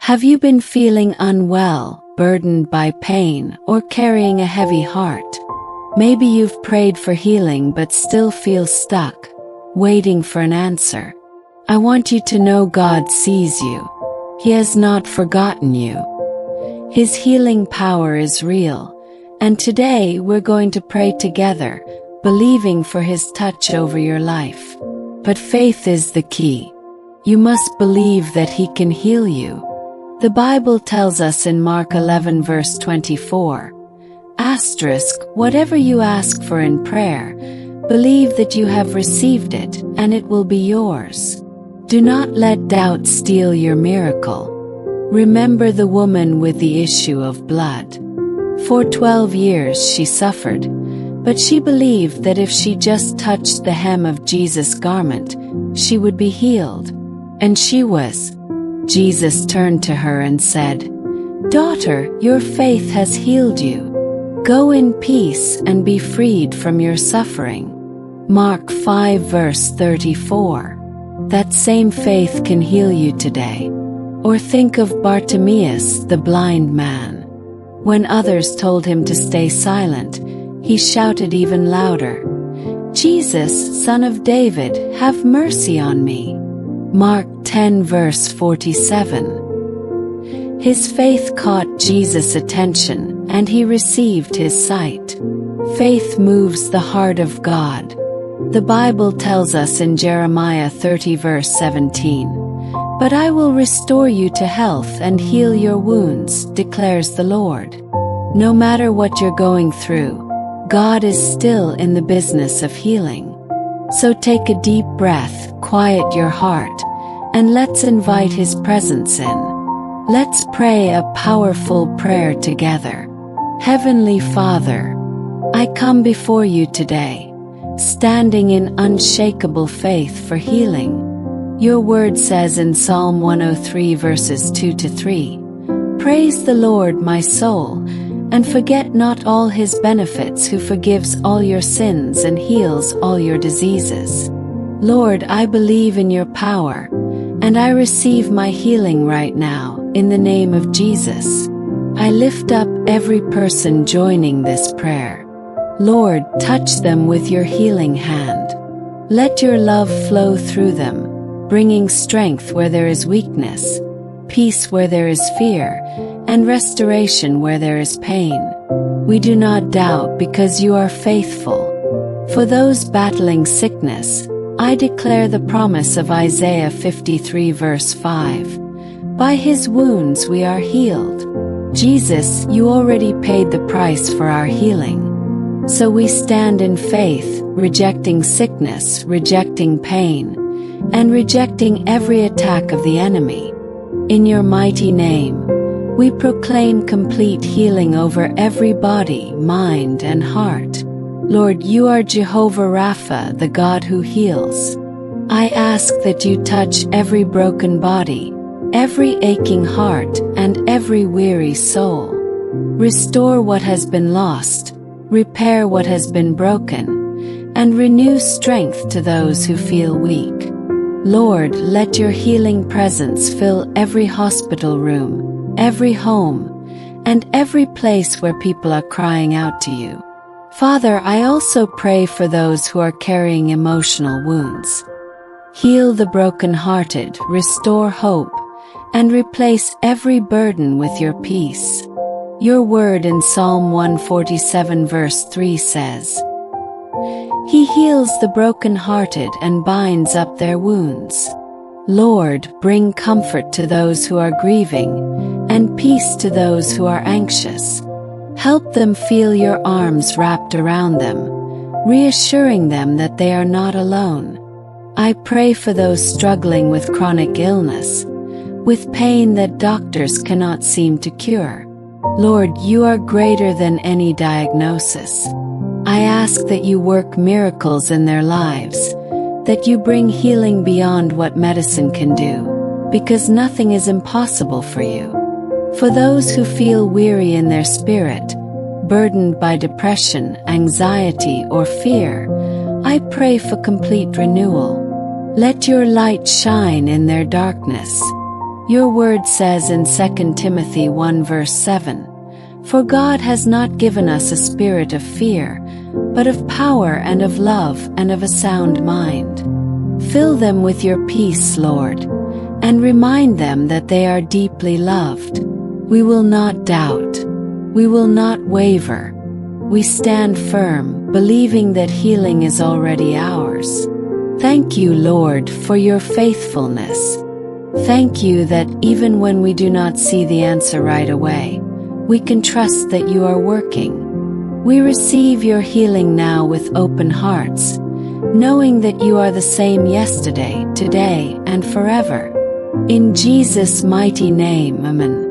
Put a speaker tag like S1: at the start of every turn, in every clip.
S1: Have you been feeling unwell, burdened by pain, or carrying a heavy heart? Maybe you've prayed for healing but still feel stuck, waiting for an answer. I want you to know God sees you. He has not forgotten you. His healing power is real, and today we're going to pray together, believing for His touch over your life. But faith is the key. You must believe that He can heal you. The Bible tells us in Mark 11 verse 24, "Whatever you ask for in prayer, believe that you have received it, and it will be yours." Do not let doubt steal your miracle. Remember the woman with the issue of blood. For 12 years she suffered, but she believed that if she just touched the hem of Jesus' garment, she would be healed. And she was. Jesus turned to her and said, "Daughter, your faith has healed you. Go in peace and be freed from your suffering." Mark 5 verse 34. That same faith can heal you today. Or think of Bartimaeus, the blind man. When others told him to stay silent, he shouted even louder, "Jesus, Son of David, have mercy on me." Mark 10 verse 47. His faith caught Jesus' attention, and he received his sight. Faith moves the heart of God. The Bible tells us in Jeremiah 30 verse 17, "But I will restore you to health and heal your wounds, declares the Lord." No matter what you're going through, God is still in the business of healing. So take a deep breath, quiet your heart, and let's invite His presence in. Let's pray a powerful prayer together. Heavenly Father, I come before you today, standing in unshakable faith for healing. Your word says in Psalm 103 verses 2 to 3, "Praise the Lord, my soul, and forget not all His benefits, who forgives all your sins and heals all your diseases." Lord, I believe in your power, and I receive my healing right now, in the name of Jesus. I lift up every person joining this prayer. Lord, touch them with your healing hand. Let your love flow through them, bringing strength where there is weakness, peace where there is fear, and restoration where there is pain. We do not doubt because you are faithful. For those battling sickness, I declare the promise of Isaiah 53 verse 5. By His wounds we are healed. Jesus, you already paid the price for our healing. So we stand in faith, rejecting sickness, rejecting pain, and rejecting every attack of the enemy. In your mighty name, we proclaim complete healing over every body, mind, and heart. Lord, you are Jehovah Rapha, the God who heals. I ask that you touch every broken body, every aching heart, and every weary soul. Restore what has been lost, repair what has been broken, and renew strength to those who feel weak. Lord, let your healing presence fill every hospital room, every home, and every place where people are crying out to you. Father, I also pray for those who are carrying emotional wounds. Heal the brokenhearted, restore hope, and replace every burden with your peace. Your word in Psalm 147 verse 3 says, "He heals the brokenhearted and binds up their wounds." Lord, bring comfort to those who are grieving, and peace to those who are anxious. Help them feel your arms wrapped around them, reassuring them that they are not alone. I pray for those struggling with chronic illness, with pain that doctors cannot seem to cure. Lord, you are greater than any diagnosis. I ask that you work miracles in their lives, that you bring healing beyond what medicine can do, because nothing is impossible for you. For those who feel weary in their spirit, burdened by depression, anxiety, or fear, I pray for complete renewal. Let your light shine in their darkness. Your word says in 2 Timothy 1 verse 7, "For God has not given us a spirit of fear, but of power and of love and of a sound mind." Fill them with your peace, Lord, and remind them that they are deeply loved. We will not doubt. We will not waver. We stand firm, believing that healing is already ours. Thank you, Lord, for your faithfulness. Thank you that even when we do not see the answer right away, we can trust that you are working. We receive your healing now with open hearts, knowing that you are the same yesterday, today, and forever. In Jesus' mighty name, Amen.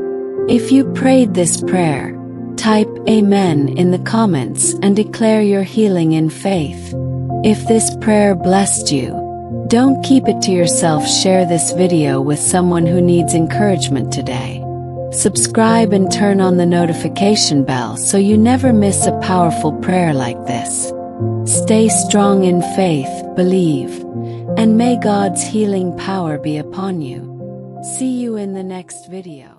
S1: If you prayed this prayer, type Amen in the comments and declare your healing in faith. If this prayer blessed you, don't keep it to yourself. Share this video with someone who needs encouragement today. Subscribe and turn on the notification bell so you never miss a powerful prayer like this. Stay strong in faith, believe, and may God's healing power be upon you. See you in the next video.